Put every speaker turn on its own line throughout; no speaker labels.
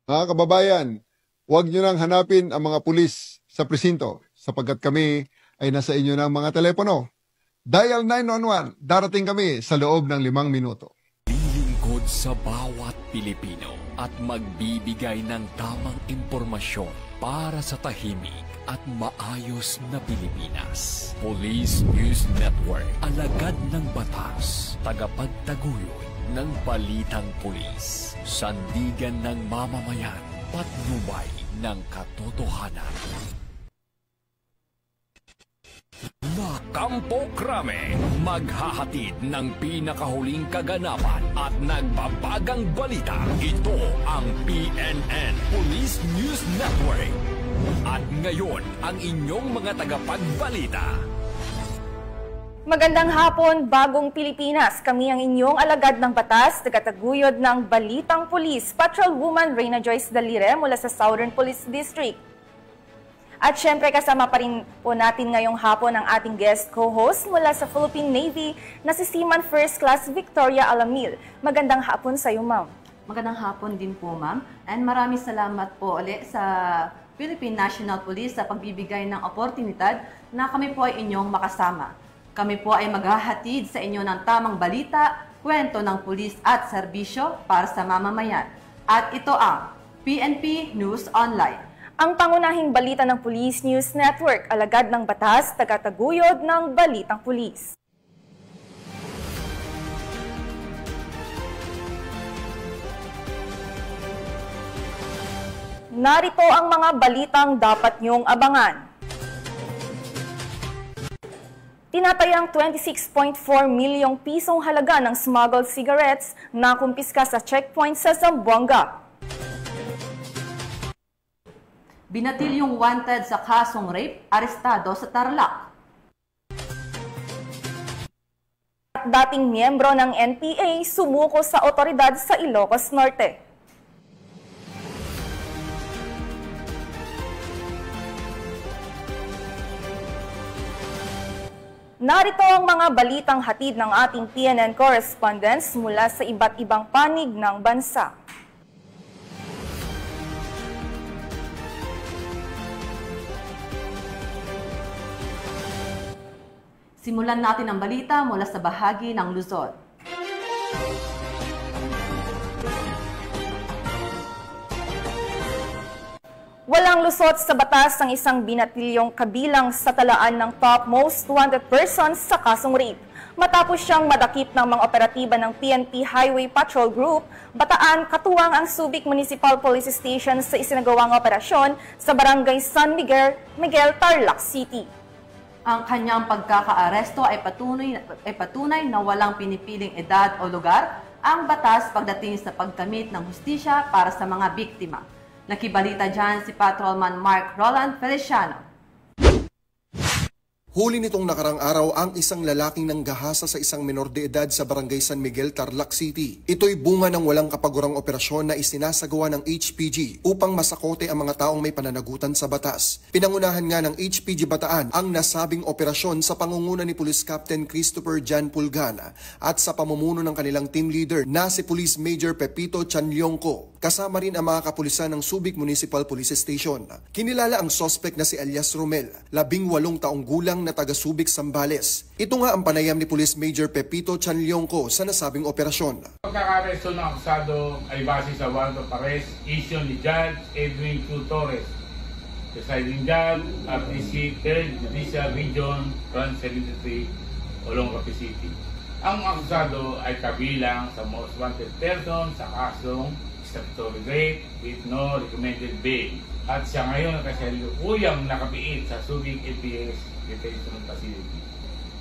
Mga kababayan, huwag nyo nang hanapin ang mga pulis sa presinto sapagkat kami ay nasa inyo ng mga telepono. Dial 911, darating kami sa loob ng 5 minuto.
Lilingkod sa bawat Pilipino at magbibigay ng tamang impormasyon para sa tahimik at maayos na Pilipinas. Police News Network, alagad ng batas, tagapagtaguyod ng balitang pulis, sandigan ng mamamayan, patnubay ng katotohanan. Kampo Krame, maghahatid ng pinakahuling kaganapan at nagbabagang balita. Ito ang PNN Police News Network. At ngayon, ang inyong mga tagapagbalita.
Magandang hapon, Bagong Pilipinas. Kami ang inyong alagad ng batas, tagataguyod ng Balitang Pulis, Patrolwoman Reyna Joyce Dalire mula sa Southern Police District. At syempre kasama pa rin po natin ngayong hapon ang ating guest co-host mula sa Philippine Navy na si Seaman First Class Victoria Alamil. Magandang hapon sa iyo, ma'am.
Magandang hapon din po, ma'am. And maraming salamat po ulit sa Philippine National Police sa pagbibigay ng oportunidad na kami po ay inyong makasama. Kami po ay maghahatid sa inyo ng tamang balita, kwento ng pulis at serbisyo para sa mamamayan. At ito ang PNP News Online.
Ang pangunahing balita ng Police News Network, alagad ng batas, tagataguyod ng Balitang Pulis. Narito ang mga balitang dapat niyong abangan. Tinatayang 26.4 milyong pisong halaga ng smuggled cigarettes na kumpiska sa checkpoint sa Zamboanga.
Binatil yung wanted sa kasong rape, arestado sa Tarlac.
At dating miyembro ng NPA sumuko sa otoridad sa Ilocos Norte. Narito ang mga balitang hatid ng ating PNN correspondents mula sa iba't ibang panig ng bansa.
Simulan natin ang balita mula sa bahagi ng Luzon.
Walang lusot sa batas ang isang binatilyong kabilang sa talaan ng top most wanted persons sa kasong rape. Matapos siyang madakip ng mga operatiba ng PNP Highway Patrol Group, Bataan katuwang ang Subic Municipal Police Station sa isinagawang operasyon sa Barangay San Miguel, Tarlac City.
Ang kanyang pagkakaaresto ay patunay na walang pinipiling edad o lugar ang batas pagdating sa pagkamit ng hustisya para sa mga biktima. Nakibalita dyan si Patrolman Mark Roland Feliciano.
Huli nitong nakarang araw ang isang lalaking nanggahasa sa isang menor de edad sa Barangay San Miguel, Tarlac City. Ito'y bunga ng walang kapagurang operasyon na isinasagawa ng HPG upang masakote ang mga taong may pananagutan sa batas. Pinangunahan nga ng HPG Bataan ang nasabing operasyon sa pangunguna ni Police Captain Christopher Jan Pulgana at sa pamumuno ng kanilang team leader na si Police Major Pepito Chanlyongco. Kasama rin ang mga kapulisan ng Subic Municipal Police Station. Kinilala ang suspect na si Elias Romel, 18 taong gulang na taga Subic, Zambales. Ito nga ang panayam ni Police Major Pepito Chanlyongco sa nasabing operasyon.
Pagkakaresto ng akusado ay base sa warrant of arrest issued ni Judge Edwin Q. Torres, presiding judge of the 3rd Judicial Region, Branch 73, Olongapo City. Ang akusado ay kabilang sa most wanted person sa kasong statutory rape with no recommended bail. At siya ngayon kasalukuyang nakapiit sa Subic LPS Detention Facility.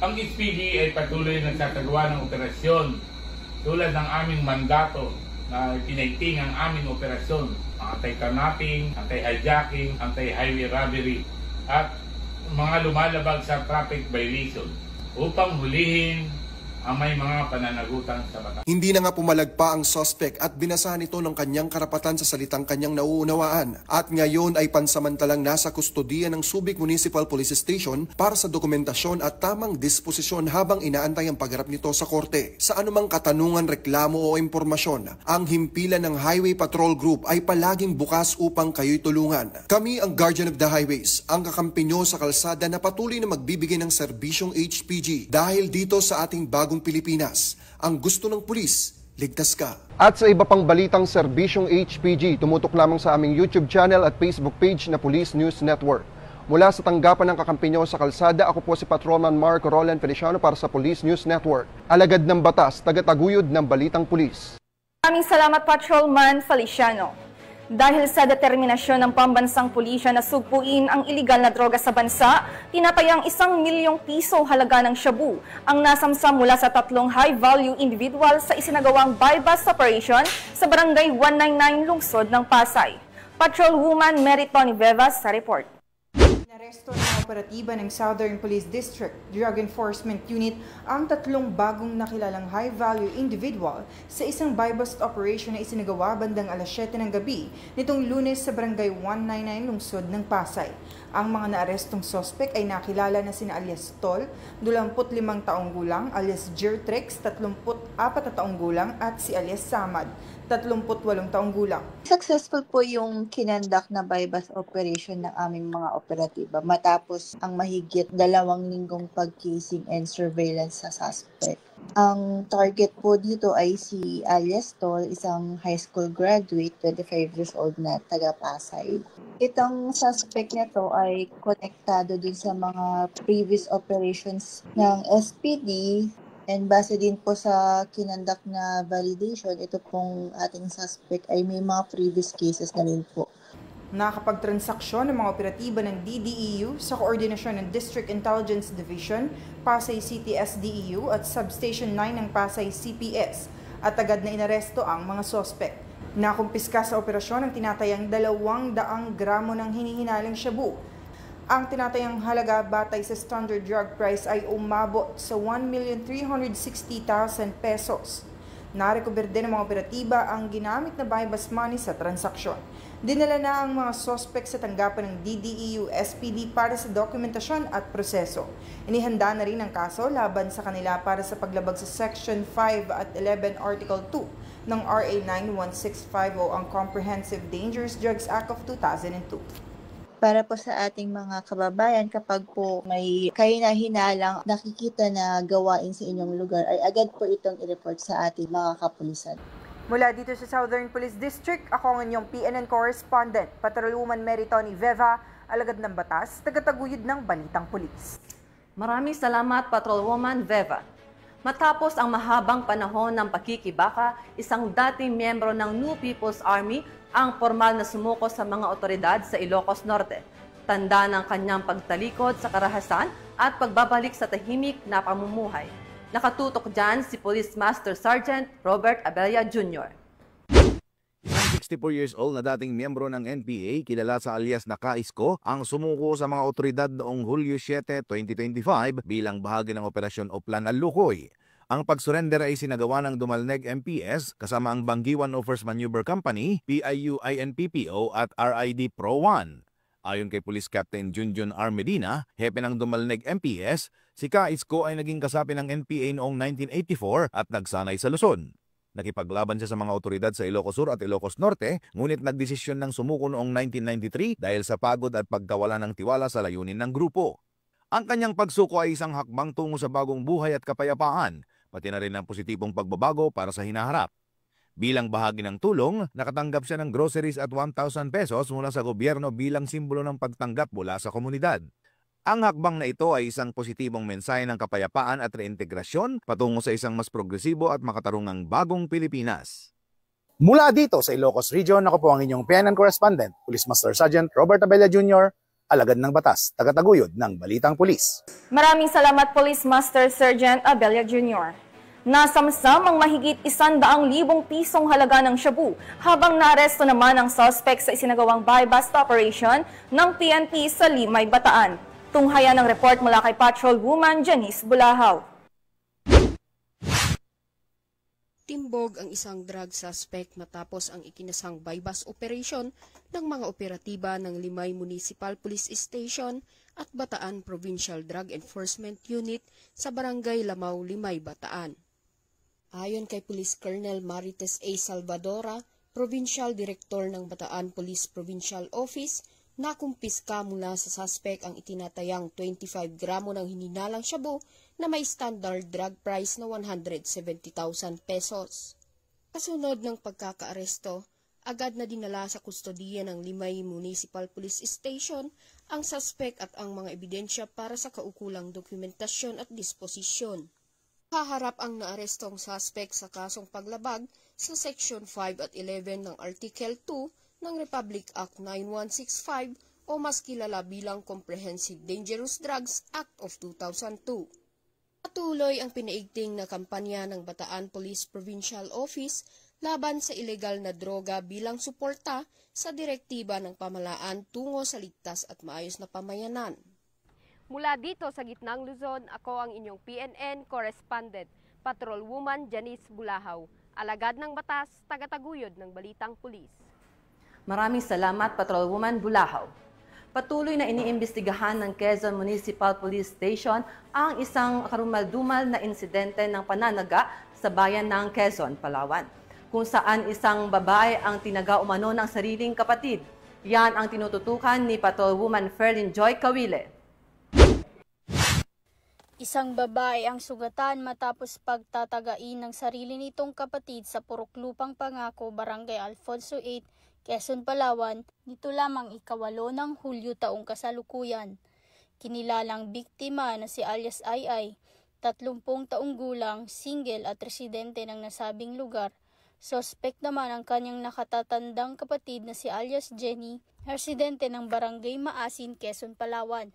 Ang HPG ay patuloy nagsasagawa ng operasyon tulad ng aming mandato na pinaiting ang aming operasyon, anti-carnapping, anti-hijacking, anti-highway robbery at mga lumalabag sa traffic violation upang hulihin, ang may mga pananagutan sa batas.
Hindi na nga pumalagpa ang suspect at binasahan ito ng kanyang karapatan sa salitang kanyang nauunawaan at ngayon ay pansamantalang nasa kustodiya ng Subic Municipal Police Station para sa dokumentasyon at tamang disposisyon habang inaantay ang pagharap nito sa korte. Sa anumang katanungan, reklamo o impormasyon, ang himpilan ng Highway Patrol Group ay palaging bukas upang kayo'y tulungan. Kami ang Guardian of the Highways, ang kakampi nyo sa kalsada na patuloy na magbibigay ng serbisyong HPG dahil dito sa ating bagong Pilipinas, ang gusto ng pulis, ligtas ka.
At sa iba pang balitang serbisyong HPG, tumutok lamang sa aming YouTube channel at Facebook page na Police News Network. Mula sa tanggapan ng kakampi nyo sa kalsada, ako po si Patrolman Mark Roland Feliciano para sa Police News Network. Alagad ng batas, tagataguyod ng balitang pulis.
Maraming salamat, Patrolman Feliciano. Dahil sa determinasyon ng pambansang pulisya na sugpuin ang iligal na droga sa bansa, tinatayang 1 milyong piso halaga ng shabu ang nasamsam mula sa 3 high-value individual sa isinagawang buy-bust operation sa Barangay 199 Lungsod ng Pasay. Patrolwoman Meritoni Vevas sa report.
Inaresto ng operatiba ng Southern Police District Drug Enforcement Unit ang 3 bagong nakilalang high-value individual sa isang buy-bust operation na isinagawa bandang alas 7 ng gabi nitong Lunes sa Barangay 199 Lungsod ng Pasay. Ang mga naarestong sospek ay nakilala na sina alias Tol, 25 taong gulang, alias Jertrex, 34 taong gulang at si alias Samad, 38 taong gulang.
Successful po yung kinandak na buy-bust operation ng aming mga operatiba matapos ang mahigit 2 linggong pag-casing and surveillance sa suspect. Ang target po dito ay si alias Tol, isang high school graduate, 25 years old na taga-Pasay. Itong suspect na to ay konektado dun sa mga previous operations ng SPD. And base din po sa kinandak na validation, ito pong ating suspect ay may mga previous cases na rin po.
Nakakapagtransaksyon ng mga operatiba ng DDEU sa koordinasyon ng District Intelligence Division, Pasay City SDEU at Substation 9 ng Pasay CPS at agad na inaresto ang mga sospek. Nakumpiska sa operasyon ang tinatayang 200 gramo ng hinihinalang shabu. Ang tinatayang halaga batay sa standard drug price ay umabot sa 1,360,000 pesos. Narecover din ng mga operatiba ang ginamit na buy-bust money sa transaksyon. Dinala na ang mga sospek sa tanggapan ng DDEU SPD para sa dokumentasyon at proseso. Inihanda na rin ang kaso laban sa kanila para sa paglabag sa Section 5 at 11 Article 2 ng RA 91650 ang Comprehensive Dangerous Drugs Act of 2002.
Para po sa ating mga kababayan, kapag po may kahina-hinalang nakikita na gawain sa inyong lugar, ay agad po itong i-report sa ating mga kapulisan.
Mula dito sa Southern Police District, ako ang inyong PNN correspondent, Patrolwoman Meritoni Veva, alagad ng batas, tagataguyod ng balitang pulis.
Maraming salamat, Patrolwoman Veva. Matapos ang mahabang panahon ng pakikibaka, isang dating miyembro ng New People's Army ang formal na sumuko sa mga otoridad sa Ilocos Norte. Tanda ng kanyang pagtalikod sa karahasan at pagbabalik sa tahimik na pamumuhay. Nakatutok dyan si Police Master Sergeant Robert Abella Jr.
Isang 64 years old na dating miyembro ng NPA, kilala sa alias na Kaisko, ang sumuko sa mga otoridad noong Hulyo 7, 2025 bilang bahagi ng Operasyon Oplan Alukoy. Ang pagsurrender ay sinagawa ng Dumalneg MPS kasama ang Bangiwan Offers Maneuver Company, PIU-INPPO at RID Pro 1. Ayon kay Police Captain Junjun R. Medina, hepe ng Dumalneg MPS, si Kaisko ay naging kasapi ng NPA noong 1984 at nagsanay sa Luzon. Nakipaglaban siya sa mga otoridad sa Ilocos Sur at Ilocos Norte, ngunit nagdesisyon ng sumuko noong 1993 dahil sa pagod at pagkawala ng tiwala sa layunin ng grupo. Ang kanyang pagsuko ay isang hakbang tungo sa bagong buhay at kapayapaan, pati na rin ang positibong pagbabago para sa hinaharap. Bilang bahagi ng tulong, nakatanggap siya ng groceries at 1,000 pesos mula sa gobyerno bilang simbolo ng pagtanggap mula sa komunidad. Ang hakbang na ito ay isang positibong mensahe ng kapayapaan at reintegrasyon patungo sa isang mas progresibo at makatarungang bagong Pilipinas.
Mula dito sa Ilocos Region, ako po ang inyong PNN correspondent, Police Master Sergeant Robert Abella Jr., alagad ng batas, tagataguyod ng Balitang Pulis.
Maraming salamat, Police Master Sergeant Abella Jr. Nasamsam ang mahigit 100,000 pisong halaga ng shabu habang naaresto naman ang suspect sa isinagawang buy-bust operation ng PNP sa Limay, Bataan. Tunghayan ng report mula kay Patrolwoman Janice Bulahaw.
Natimbog ang isang drug suspect matapos ang ikinasang bypass operation ng mga operatiba ng Limay Municipal Police Station at Bataan Provincial Drug Enforcement Unit sa Barangay Lamao, Limay, Bataan. Ayon kay Police Colonel Marites A. Salvadora, Provincial Director ng Bataan Police Provincial Office, nakumpiska mula sa suspect ang itinatayang 25 gramo ng hininalang shabu na may standard drug price na 170,000 pesos. Kasunod ng pagkakaaresto, agad na dinala sa kustodiya ng Limay Municipal Police Station ang suspect at ang mga ebidensya para sa kaukulang dokumentasyon at disposisyon. Haharap ang naarestong suspect sa kasong paglabag sa Section 5 at 11 ng Article 2 ng Republic Act 9165 o mas kilala bilang Comprehensive Dangerous Drugs Act of 2002. Patuloy ang pinaigting na kampanya ng Bataan Police Provincial Office laban sa ilegal na droga bilang suporta sa direktiba ng pamahalaan tungo sa ligtas at maayos na pamayanan.
Mula dito sa gitnang Luzon, ako ang inyong PNN correspondent, Patrolwoman Janice Bulahaw, alagad ng batas, tagataguyod ng Balitang Pulis.
Maraming salamat, Patrolwoman Bulahaw. Patuloy na iniimbestigahan ng Quezon Municipal Police Station ang isang karumaldumal na insidente ng pananaga sa bayan ng Quezon, Palawan, kung saan isang babae ang tinaga umano ng sariling kapatid. Yan ang tinututukan ni Patrolwoman Ferlyn Joy Cawile.
Isang babae ang sugatan matapos pagtatagain ng sarili nitong kapatid sa Purok Lupang Pangako, Barangay Alfonso 8, Quezon, Palawan, nito lamang ika-8 ng Hulyo taong kasalukuyan. Kinilalang biktima na si alias Ay, 30 taong gulang, single at residente ng nasabing lugar. Sospek naman ang kanyang nakatatandang kapatid na si alias Jenny, residente ng Barangay Maasin, Quezon, Palawan.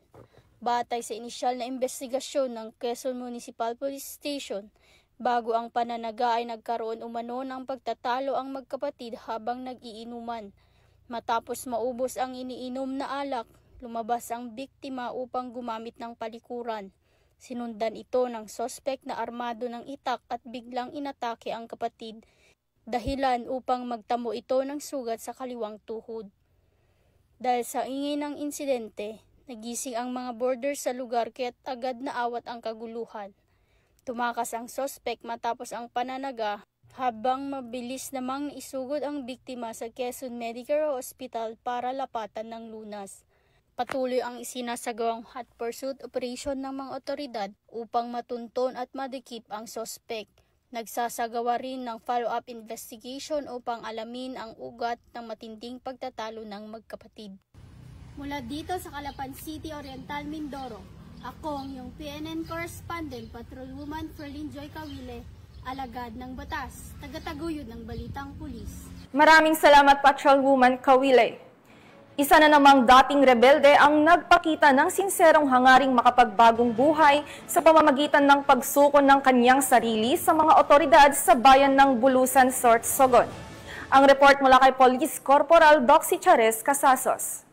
Batay sa inisyal na investigasyon ng Quezon Municipal Police Station, bago ang pananaga ay nagkaroon umano ng pagtatalo ang magkapatid habang nag-iinuman. Matapos maubos ang iniinom na alak, lumabas ang biktima upang gumamit ng palikuran. Sinundan ito ng sospek na armado ng itak at biglang inatake ang kapatid, dahilan upang magtamo ito ng sugat sa kaliwang tuhod. Dahil sa ingay ng insidente, nagising ang mga border sa lugar kaya't agad na awat ang kaguluhan. Tumakas ang sospek matapos ang pananaga habang mabilis namang isugod ang biktima sa Quezon Medical Hospital para lapatan ng lunas. Patuloy ang isinasagawang hot pursuit operation ng mga otoridad upang matunton at madikip ang sospek. Nagsasagawa rin ng follow-up investigation upang alamin ang ugat ng matinding pagtatalo ng magkapatid.
Mula dito sa Calapan City, Oriental, Mindoro, ako ang iyong PNN correspondent, Patrolwoman Ferlyn Joy Cawile, alagad ng batas, tagataguyod ng Balitang Pulis.
Maraming salamat, Patrolwoman Cawile. Isa na namang dating rebelde ang nagpakita ng sinserong hangaring makapagbagong buhay sa pamamagitan ng pagsuko ng kanyang sarili sa mga otoridad sa bayan ng Bulusan, Sorsogon. Ang report mula kay Police Corporal Doxy Chares Casasos.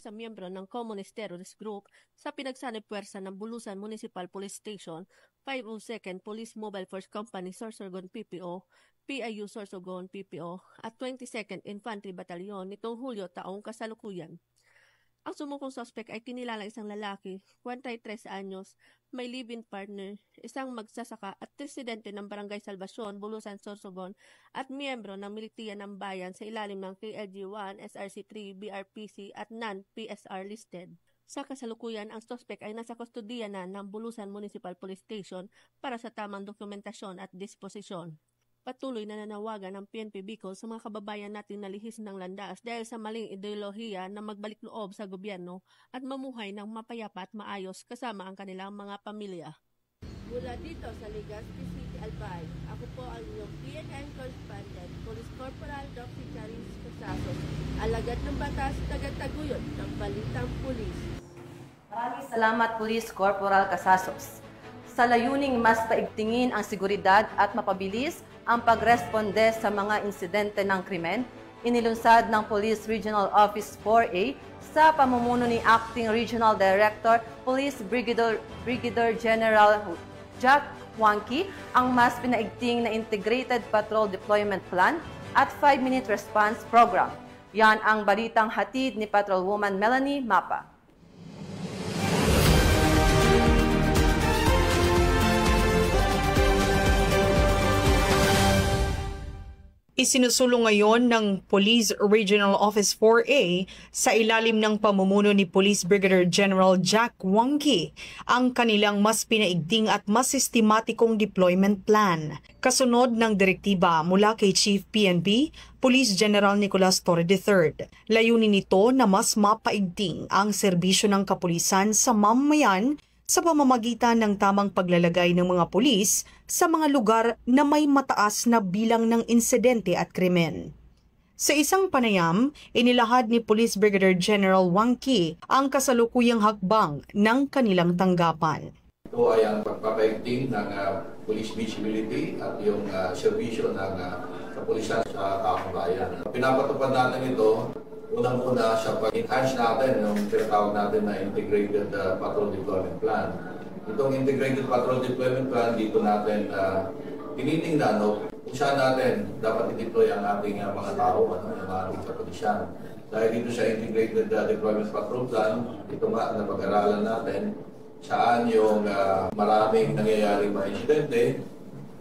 Sa miyembro ng Communist Terrorist Group sa pinagsanib puwersa ng Bulusan Municipal Police Station, 502nd Police Mobile Force Company, Sorsogon PPO, PIU Sorsogon PPO, at 22nd Infantry Battalion nitong Hulyo taong kasalukuyan. Ang sumukong suspect ay kinilalang isang lalaki, 43 anyos, may live-in partner, isang magsasaka at residente ng Barangay Salvacion, Bulusan, Sorsogon at miyembro ng Militiya ng Bayan sa ilalim ng KLG-1, SRC-3, BRPC at non-PSR listed. Sa kasalukuyan, ang suspect ay nasa kustodiya na ng Bulusan Municipal Police Station para sa tamang dokumentasyon at disposisyon. Patuloy na nanawagan ng PNP Bicol sa mga kababayan natin na lihis ng landas dahil sa maling ideolohiya na magbalik loob sa gobyerno at mamuhay ng mapayapa at maayos kasama ang kanilang mga pamilya.
Mula dito sa Legazpi City, Albay, ako po ang inyong PNN correspondent, Police Corporal Doxy Charis Casasos, alagad ng batas, tagataguyod ng Balitang Pulis.
Maraming salamat, Police Corporal Casasos. Sa layuning mas paigtingin ang seguridad at mapabilis ang pagresponde sa mga insidente ng krimen, inilunsad ng Police Regional Office 4A sa pamumuno ni Acting Regional Director, Police Brigadier General Jack WANKI ang mas pinaigting na Integrated Patrol Deployment Plan at 5-Minute Response Program. Yan ang balitang hatid ni Patrolwoman Melanie Mapa.
Isinusulong ngayon ng Police Regional Office 4A sa ilalim ng pamumuno ni Police Brigadier General Jack Wangki ang kanilang mas pinaigting at mas sistematikong deployment plan. Kasunod ng direktiba mula kay Chief PNP, Police General Nicolas Torre III. Layunin nito na mas mapaigting ang serbisyo ng kapulisan sa mamamayan sa pamamagitan ng tamang paglalagay ng mga pulis sa mga lugar na may mataas na bilang ng insidente at krimen. Sa isang panayam, inilahad ni Police Brigadier General Wangki ang kasalukuyang hakbang ng kanilang tanggapan.
Ito ay ang pagpapaigting ng police visibility at yung serbisyo ng kapulisan sa taong bayan. Pinapatupad natin ito unang-una sa pag-enhance natin yung tinatawag natin na Integrated Patrol Deployment Plan. Itong Integrated Patrol Deployment Plan, dito natin tinitingnan kung saan natin dapat i-deploy ang ating mga tao, yung ating kapulisan. Dahil dito sa Integrated Deployment Patrol Plan, ito nga na pag-aralan natin saan yung maraming nangyayaring mga insidente,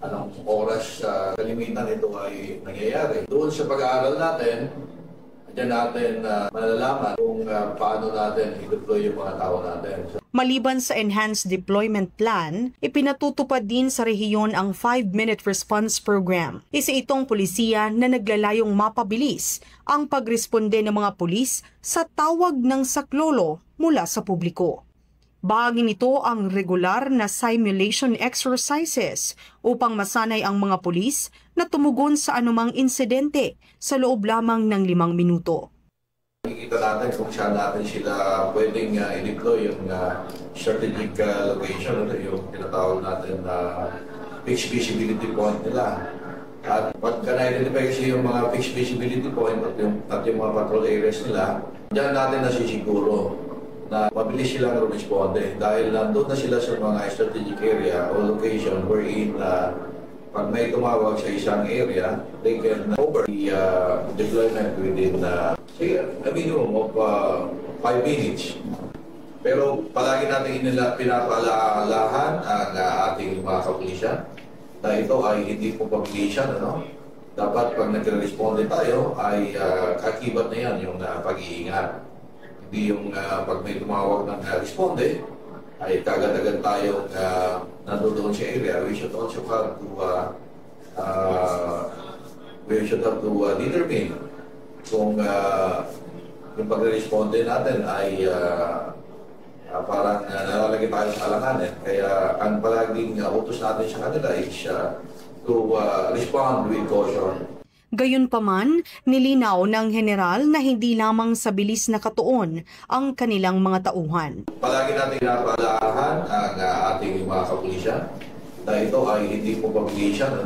anong oras kalimitan ito ay nangyayari. Doon sa pag-aaral natin, diyan natin malalaman kung paano natin i-deploy yung mga tao natin.
Maliban sa Enhanced Deployment Plan, ipinatutupad din sa rehiyon ang 5-Minute Response Program. Isa itong pulisiya na naglalayong mapabilis ang pagresponde ng mga pulis sa tawag ng saklolo mula sa publiko. Bahagi nito ang regular na simulation exercises upang masanay ang mga pulis na tumugon sa anumang insidente sa loob lamang ng 5 minuto.
Nakikita natin kung saan natin sila pwedeng i-deploy yung strategic location, yung tinatawag natin na fixed visibility point nila. At pagka na-identify kasi yung mga fixed visibility point at yung mga patrol areas nila, diyan natin nasisiguro na mabilis silang responde dahil nandun na sila sa mga strategic area o location wherein pag may tumawag sa isang area, they can over the deployment within a minimum of 5 minutes. Pero palagi natin pinapalahan ang ating mga kapulisan na ito ay hindi po pabilisan. Dapat pag nagre-responde tayo ay kakibat na yan yung pag-iingat. Hindi yung pag may tumawag ng responde, ay kagad-agad tayong nandoon sa area. We should also have to determine kung yung pag-responde natin ay parang nalalagay tayo sa alanganin. Kaya ang palaging utos natin sa kanila is to respond with caution.
Gayunpaman, nilinaw ng general na hindi lamang sa bilis na katuon ang kanilang mga tauhan.
Palagi natin pinapalahan ang ating mga kapulisan na ito ay hindi po pabilisan.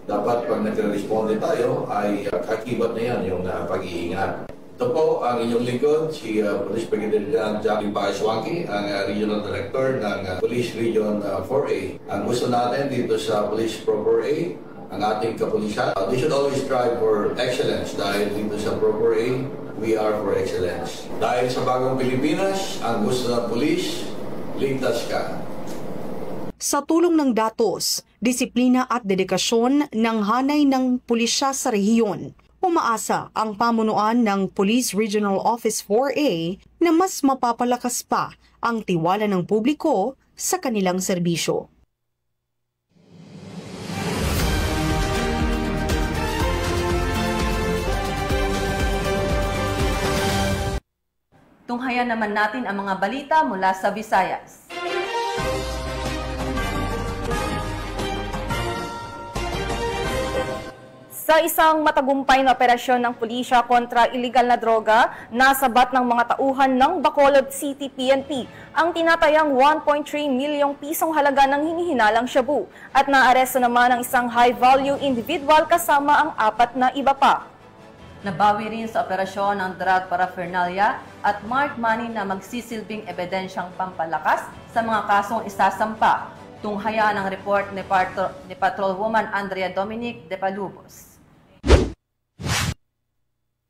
Dapat pag nagre-responde tayo ay kakibat na yan yung pag-iingat. Ito po ang inyong lingkod, si Police Brigadier Jack Wangki, ang Regional Director ng Police Region 4A. Ang gusto natin dito sa Police Pro 4A, ang ating kapulisan, we should always strive for excellence dahil dito sa Pro 4A, we are for excellence. Dahil sa bagong Pilipinas, ang gusto ng pulis, ligtas ka.
Sa tulong ng datos, disiplina at dedikasyon ng hanay ng pulisya sa rehiyon, umaasa ang pamunuan ng Police Regional Office 4A na mas mapapalakas pa ang tiwala ng publiko sa kanilang serbisyo.
Tunghayan naman natin ang mga balita mula sa Visayas.
Sa isang matagumpay na operasyon ng pulisya kontra iligal na droga, nasabat ng mga tauhan ng Bacolod City PNP ang tinatayang 1.3 milyong pisong halaga ng hinihinalang shabu at naaresto naman ang isang high-value individual kasama ang 4 na iba pa.
Nabawi rin sa operasyon ng drug paraphernalia at marked money na magsisilbing ebidensyang pampalakas sa mga kasong isasampa. Tunghayan ang report ni Patrolwoman Andrea Dominic de Palubos.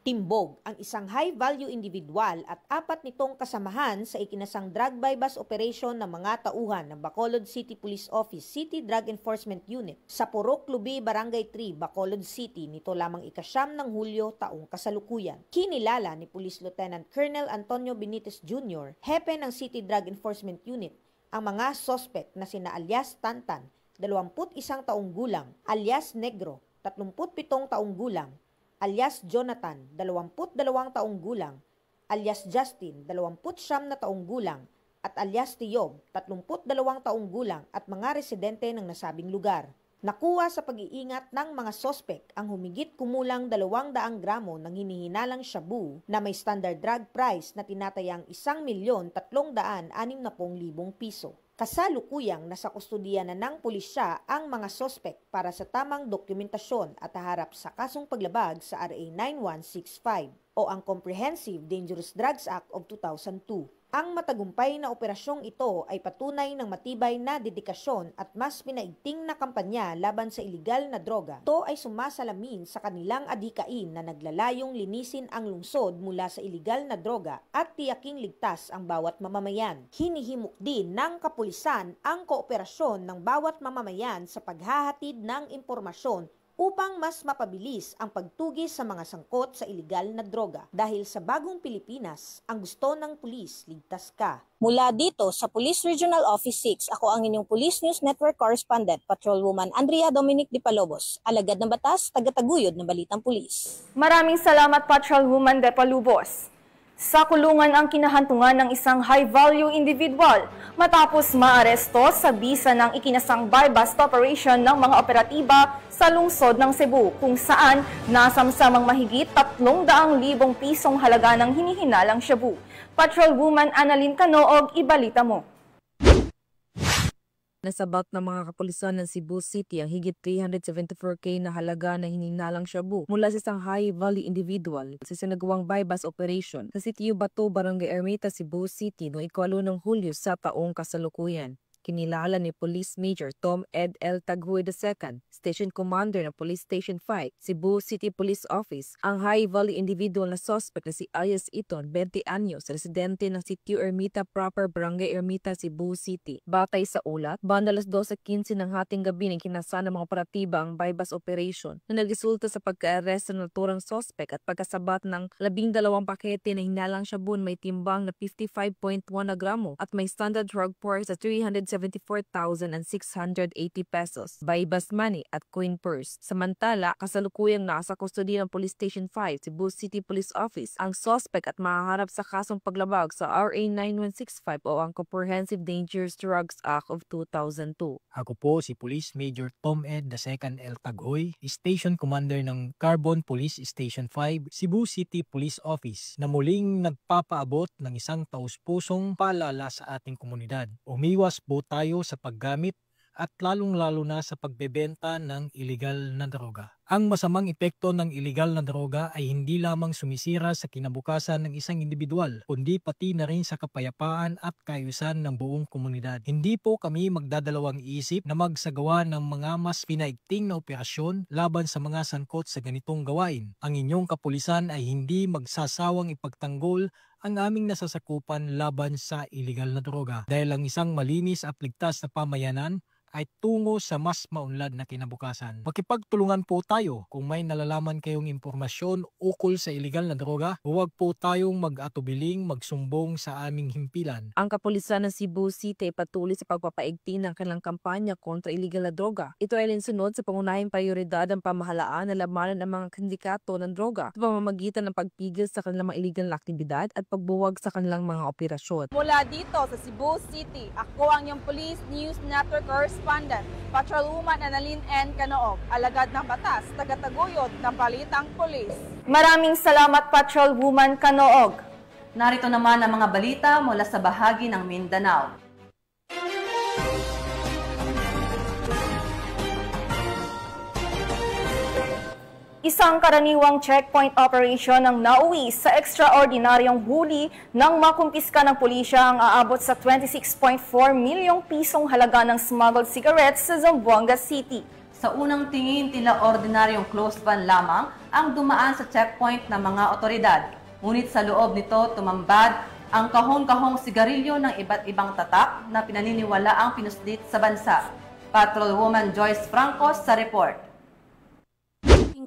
Timbog ang isang high-value individual at 4 nitong kasamahan sa ikinasang drug bypass operation ng mga tauhan ng Bacolod City Police Office City Drug Enforcement Unit sa Purok Lubi, Barangay 3, Bacolod City nito lamang ika-9 ng Hulyo taong kasalukuyan. Kinilala ni Police Lieutenant Colonel Antonio Benitez Jr., hepe ng City Drug Enforcement Unit, ang mga sospek na sina alias Tantan, 21 taong gulang, alias Negro, 37 taong gulang, alias Jonathan, 22 taong gulang, alias Justin, 29 na taong gulang, at alias Tiob, 32 taong gulang at mga residente ng nasabing lugar. Nakuha sa pag-iingat ng mga sospek ang humigit kumulang 200 gramo ng hinihinalang shabu na may standard drug price na tinatayang 1,360,000 piso. Kasalukuyang nasa kustudiya na ng pulisya ang mga sospek para sa tamang dokumentasyon at haharap sa kasong paglabag sa RA 9165 o ang Comprehensive Dangerous Drugs Act of 2002. Ang matagumpay na operasyong ito ay patunay ng matibay na dedikasyon at mas pinaigting na kampanya laban sa iligal na droga. Ito ay sumasalamin sa kanilang adhikain na naglalayong linisin ang lungsod mula sa iligal na droga at tiyaking ligtas ang bawat mamamayan. Hinihimok din ng kapulisan ang kooperasyon ng bawat mamamayan sa paghahatid ng impormasyon upang mas mapabilis ang pagtugis sa mga sangkot sa iligal na droga. Dahil sa bagong Pilipinas, ang gusto ng pulis, ligtas ka.
Mula dito sa Police Regional Office 6, ako ang inyong Police News Network Correspondent, Patrolwoman Andrea Dominic de Palubos, alagad ng batas, tagataguyod ng balitang pulis.
Maraming salamat, Patrolwoman de Palubos. Sa kulungan ang kinahantungan ng isang high-value individual matapos maaresto sa bisa ng ikinasang buy-bust operation ng mga operatiba sa lungsod ng Cebu kung saan nasamsamang mahigit 300,000 pisong halaga ng hinihinalang shabu. Patrolwoman Annalyn Canoog, ibalita mo.
Nasabak ng mga kapulisan ng Cebu City ang higit 374K na halaga na hinihinalang shabu mula sa isang high-value individual sa sinagawang buy-bust operation sa Sitio Bato, Barangay Ermita, Cebu City noong 8 ng Hulyo sa taong kasalukuyan. Kinilala ni Police Major Tom Ed L. Taghuy II, Station Commander ng Police Station 5, Cebu City Police Office, ang high-value individual na suspect na si alias Iton, 20 anyos, residente ng Sitio Ermita Proper, Barangay Ermita, Cebu City. Batay sa ulat, bandalas 12:15 ng hating gabi ng kinasa ng mga operatiba ang buy-bust operation na nagresulta sa pagka-arresto ng naturang suspect at pagkasabat ng 12 pakete na hinalang shabu may timbang na 55.1 na gramo at may standard drug price sa 374,680 pesos, buy-bust money at coin purse. Samantala, kasalukuyang nasa kustodiya ng Police Station 5, Cebu City Police Office, ang suspect at mahaharap sa kasong paglabag sa RA 9165 o ang Comprehensive Dangerous Drugs Act of 2002.
Ako po si Police Major Tom Ed II L. Taghoy, Station Commander ng Carbon Police Station 5, Cebu City Police Office, na muling nagpapaabot ng isang taus-pusong paalala sa ating komunidad. Umiwas po tayo sa paggamit at lalong-lalo na sa pagbebenta ng iligal na droga. Ang masamang epekto ng iligal na droga ay hindi lamang sumisira sa kinabukasan ng isang individual, kundi pati na rin sa kapayapaan at kaayusan ng buong komunidad. Hindi po kami magdadalawang isip na magsagawa ng mga mas pinaigting na operasyon laban sa mga sangkot sa ganitong gawain. Ang inyong kapulisan ay hindi magsasawang ipagtanggol ang aming nasasakupan laban sa iligal na droga dahil ang isang malinis at ligtas na pamayanan ay tungo sa mas maunlad na kinabukasan. Makipagtulungan po tayo kung may nalalaman kayong impormasyon ukol sa iligal na droga, huwag po tayong mag-atubiling magsumbong sa aming himpilan.
Ang kapulisan ng Cebu City patuloy sa pagpapaigting ng kanilang kampanya kontra iligal na droga. Ito ay linsunod sa pangunahing prioridad ng pamahalaan na labanan ang mga sindikato ng droga sa pamamagitan ng pagpigil sa kanilang mga iligal na aktibidad at pagbuwag sa kanilang mga operasyon.
Mula dito sa Cebu City, ako ang iyong Police News Network Correspondent, Patrolwoman Annalyn N. Canoog, alagad ng batas, tagataguyod ng balitang pulis.
Maraming salamat, Patrolwoman Canoog.
Narito naman ang mga balita mula sa bahagi ng Mindanao.
Isang karaniwang checkpoint operation ang nauwi sa ekstraordinaryong huli ng makumpiska ng pulisya ang aabot sa 26.4 milyong pisong halaga ng smuggled cigarettes sa Zamboanga City.
Sa unang tingin, tila ordinaryong closed van lamang ang dumaan sa checkpoint ng mga otoridad. Ngunit sa loob nito, tumambad ang kahong-kahong sigarilyo ng iba't ibang tatak na pinaniniwala ang pinuslit sa bansa. Patrolwoman Joyce Franco sa report.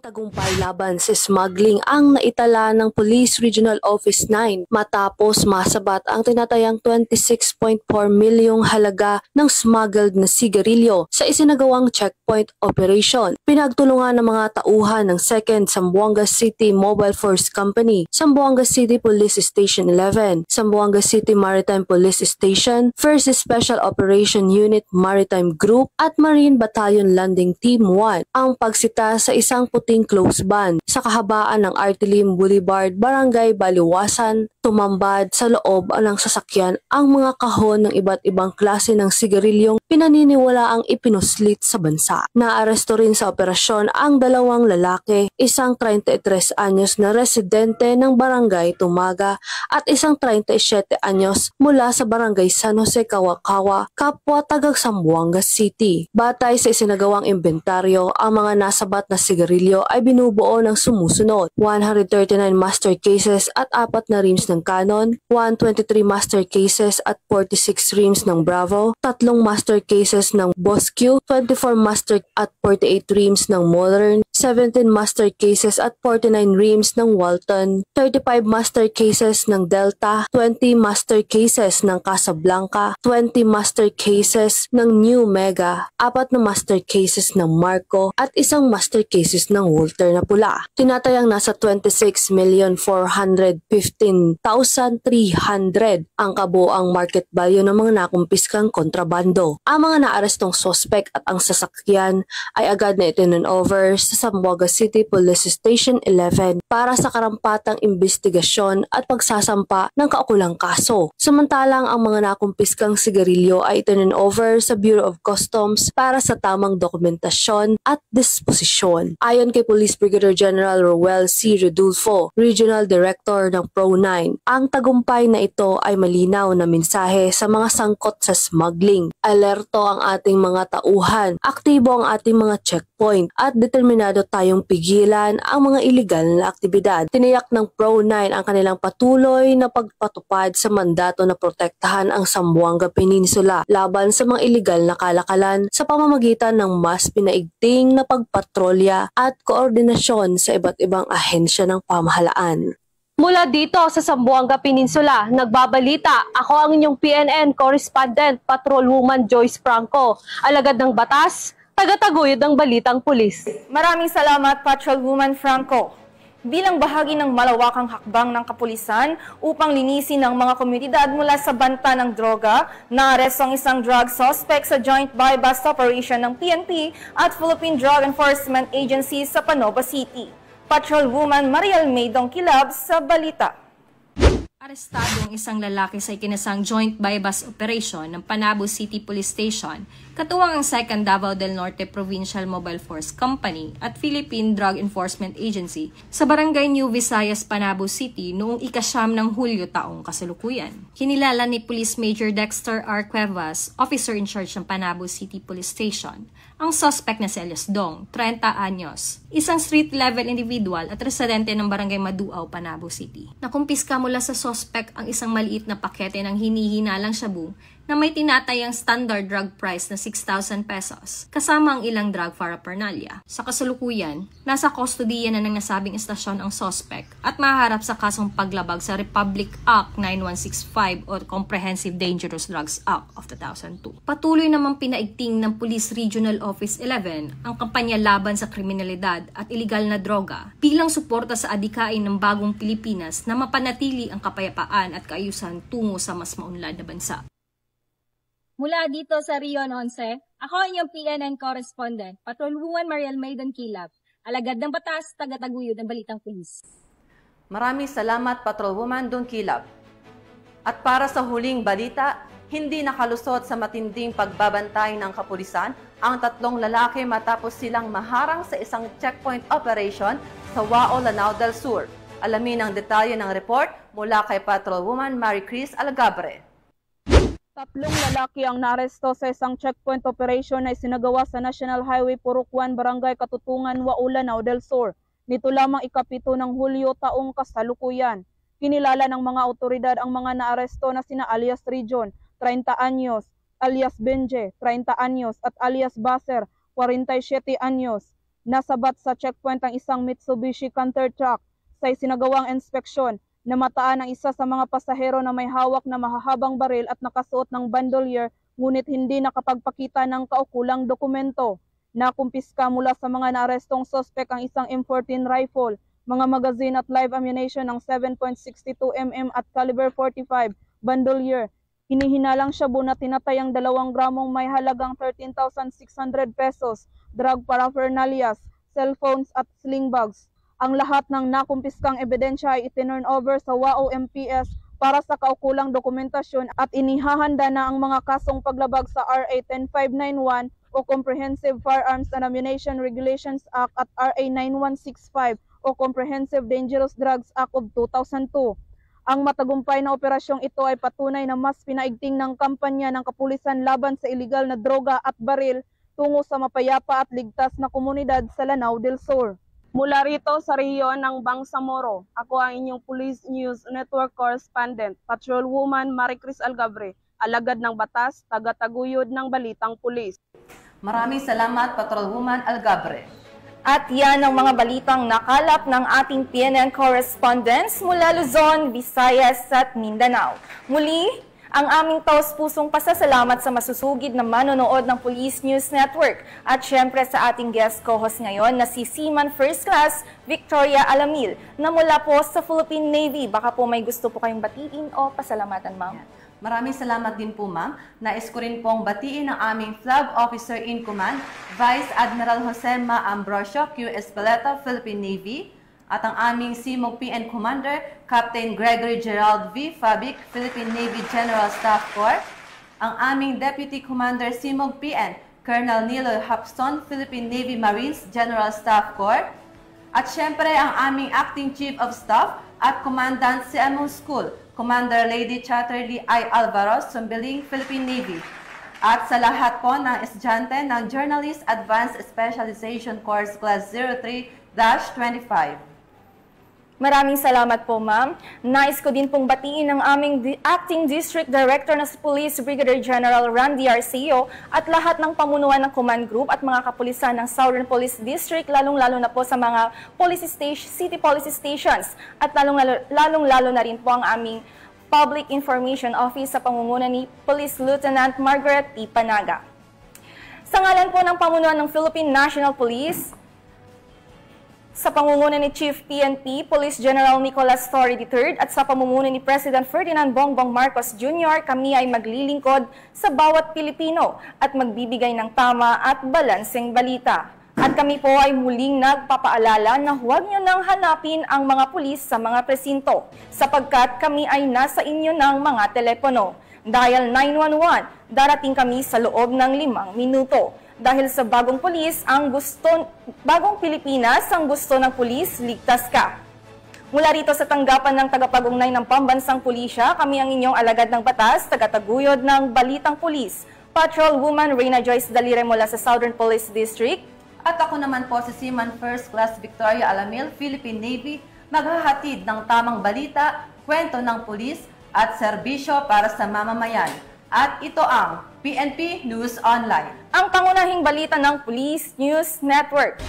Tagumpay laban sa smuggling ang naitala ng Police Regional Office 9 matapos masabat ang tinatayang 26.4 milyong halaga ng smuggled na sigarilyo sa isinagawang checkpoint operation. Pinagtulungan ng mga tauhan ng 2nd Zamboanga City Mobile Force Company, Zamboanga City Police Station 11, Zamboanga City Maritime Police Station, 1st Special Operation Unit Maritime Group at Marine Battalion Landing Team 1 ang pagsita sa isang puting close van sa kahabaan ng Artilim Boulevard, Barangay Baliwasan. Tumambad sa loob ng sasakyan ang mga kahon ng iba't ibang klase ng sigarilyong pinaniniwala ang ipinuslit sa bansa. Naaresto rin sa operasyon ang dalawang lalaki, isang 33 anyos na residente ng Barangay Tumaga at isang 37 anyos mula sa Barangay San Jose, Kawakawa, kapwa taga Zamboanga City. Batay sa isinagawang inventaryo, ang mga nasabat na sigarilyo ay binubuo ng sumusunod: 139 master cases at 4 na rims ng Canon, 123 master cases at 46 rims ng Bravo, 3 master cases ng Bosque, 24 master at 48 rims ng Modern, 17 master cases at 49 rims ng Walton, 35 master cases ng Delta, 20 master cases ng Casablanca, 20 master cases ng New Mega, 4 na master cases ng Marco at isang master cases ng Walter na pula. Tinatayang nasa 26,415,300 ang kabuang market value ng mga nakumpiskang kontrabando. Ang mga naarestong sospek at ang sasakyan ay agad na itinurnover sa Zamboanga City Police Station 11 para sa karampatang investigasyon at pagsasampa ng kaukulang kaso. Samantalang ang mga nakumpiskang sigarilyo ay itinurnover sa Bureau of Customs para sa tamang dokumentasyon at disposisyon. Ayon kay Police Brigadier General Roel C. Rodulfo, Regional Director ng Pro9, ang tagumpay na ito ay malinaw na mensahe sa mga sangkot sa smuggling. Alerto ang ating mga tauhan, aktibo ang ating mga checkpoint at determinado tayong pigilan ang mga iligal na aktibidad. Tiniyak ng Pro9 ang kanilang patuloy na pagpatupad sa mandato na protektahan ang Zamboanga Peninsula laban sa mga iligal na kalakalan sa pamamagitan ng mas pinaigting na pagpatrolya at koordinasyon sa iba't ibang ahensya ng pamahalaan.
Mula dito sa Zamboanga Peninsula, nagbabalita ako ang inyong PNN correspondent, Patrolwoman Joyce Franco, alagad ng batas, tagataguyod ng balitang pulis.
Maraming salamat, Patrolwoman Franco. Bilang bahagi ng malawakang hakbang ng kapulisan upang linisin ang mga komunidad mula sa banta ng droga, naaresto ang isang drug suspect sa joint buy-bust operation ng PNP at Philippine Drug Enforcement Agency sa Panova City. Patrolwoman Mariel Maydong Kilab sa balita.
Arestado ang isang lalaki sa ikinasang joint buy-bust operation ng Panabo City Police Station, katuwang ang 2nd Davao del Norte Provincial Mobile Force Company at Philippine Drug Enforcement Agency sa Barangay New Visayas, Panabo City noong ika-9 ng Hulyo taong kasalukuyan. Kinilala ni Police Major Dexter R. Cuevas, officer in charge ng Panabo City Police Station, ang suspect na si Elias Dong, 30 anyos, isang street-level individual at residente ng Barangay Maduaw, Panabo City. Nakumpiska mula sa suspect ang isang maliit na pakete ng hinihinalang shabu na may tinatayang standard drug price na 6,000 pesos, kasama ang ilang drug paraphernalia. Sa kasalukuyan, nasa kustodiya na ng nasabing istasyon ang suspect at mahaharap sa kasong paglabag sa Republic Act 9165 o Comprehensive Dangerous Drugs Act of 2002. Patuloy namang pinaigting ng Police Regional Office 11 ang kampanya laban sa kriminalidad at iligal na droga bilang suporta sa adikain ng bagong Pilipinas na mapanatili ang kapayapaan at kaayusan tungo sa mas maunlad na bansa.
Mula dito sa Rion 11, ako ang inyong PNN correspondent, Patrolwoman Mariel Maydong Kilab, alagad ng batas, tagataguyod ng balitang pulis.
Maraming salamat, Patrolwoman Don Kilab. At para sa huling balita, Hindi nakalusot sa matinding pagbabantay ng kapulisan ang 3 lalaki matapos silang maharang sa isang checkpoint operation sa Wao, Lanao del Sur. Alamin ang detalye ng report mula kay Patrolwoman Marie Chris Algabre.
3 lalaki ang naaresto sa isang checkpoint operation na isinagawa sa National Highway Purok 1, Barangay Katutungan, Wao, Lanao del Sur. Nito lamang ika-7 ng Hulyo taong kasalukuyan. Kinilala ng mga otoridad ang mga naaresto na sina alias Region, 30 anyos, alias Benje, 30 anyos at alias Baser, 47 anyos. Nasabat sa checkpoint ang isang Mitsubishi Canter truck sa isinagawang inspeksyon. Namataan ang isa sa mga pasahero na may hawak na mahahabang baril at nakasuot ng bandolier ngunit hindi nakapagpakita ng kaukulang dokumento. Nakumpiska mula sa mga naarestong sospek ang isang M14 rifle, mga magazine at live ammunition ng 7.62 mm at caliber 45, bandolier. Hinihinalang shabu na tinatayang 2 gramong may halagang 13,600 pesos, drug paraphernalias, cellphones at sling bags. Ang lahat ng nakumpiskang ebidensya ay itinurn over sa WAO MPS para sa kaukulang dokumentasyon at inihahanda na ang mga kasong paglabag sa RA 10591 o Comprehensive Firearms and Ammunition Regulations Act at RA 9165 o Comprehensive Dangerous Drugs Act of 2002. Ang matagumpay na operasyong ito ay patunay na mas pinaigting ng kampanya ng kapulisan laban sa iligal na droga at baril tungo sa mapayapa at ligtas na komunidad sa Lanao del Sur. Mula rito sa rehiyon ng Bangsamoro, ako ang inyong Police News Network Correspondent, Patrolwoman Marie Chris Algabre, alagad ng batas, taga-taguyod ng balitang pulis.
Maraming salamat, Patrolwoman Algabre.
At yan ang mga balitang nakalap ng ating PNN correspondents mula Luzon, Visayas at Mindanao. Muli, ang aming taos-pusong pasasalamat sa masusugid na manonood ng Police News Network at syempre sa ating guest co-host ngayon na si Seaman First Class Victoria Alamil na mula po sa Philippine Navy. Baka po may gusto po kayong batiin o pasalamatan, ma'am.
Maraming salamat din po, ma'am. Nais ko rin pong batiin ang aming Flag Officer in Command, Vice Admiral Jose Ma Ambrosio, Q. Espeleta, Philippine Navy, at ang aming CMOG PN Commander, Captain Gregory Gerald V. Fabic, Philippine Navy General Staff Corps, ang aming Deputy Commander CMOG PN, Colonel Niloy Hapston, Philippine Navy Marines General Staff Corps, at syempre ang aming Acting Chief of Staff at Commandant CMO School, Commander Lady Chatterley I. Alvaros, Sumbiling, Philippine Navy. At sa lahat po ng estudyante ng Journalist Advanced Specialization Course Class 03-25.
Maraming salamat po, ma'am. Nais ko din pong batiin ang aming Acting District Director na si Police Brigadier General Randy Arceo at lahat ng pamunuan ng command group at mga kapulisan ng Southern Police District, lalong-lalo na po sa mga city police stations at lalong-lalo na rin po ang aming Public Information Office sa pangunguna ni Police Lieutenant Margaret T. Panaga. Sa ngalan po ng pamunuan ng Philippine National Police, sa pamumuno ni Chief PNP, Police General Nicolas Torre III at sa pamumuno ni President Ferdinand Bongbong Marcos Jr., kami ay maglilingkod sa bawat Pilipino at magbibigay ng tama at balanseng balita. At kami po ay muling nagpapaalala na huwag nyo nang hanapin ang mga pulis sa mga presinto sapagkat kami ay nasa inyo ng mga telepono. Dial 911, darating kami sa loob ng 5 minuto. Dahil sa bagong Pilipinas, ang gusto ng pulis, ligtas ka. Mula rito sa tanggapan ng tagapag-ugnay ng Pambansang Pulisya, kami ang inyong alagad ng batas, tagataguyod ng Balitang Pulis, Patrolwoman Reyna Joyce Dalire mula sa Southern Police District.
At ako naman po si Seaman First Class Victoria Alamil, Philippine Navy, maghahatid ng tamang balita, kwento ng pulis at serbisyo para sa mamamayan. At ito ang PNP News Online,
ang pangunahing balita ng Police News Network.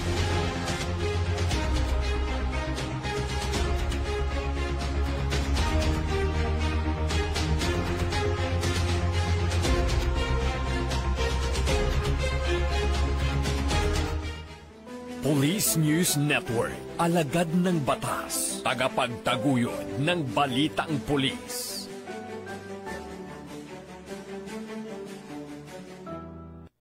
Police News Network, alagad ng batas, tagapagtaguyod ng balitang pulis.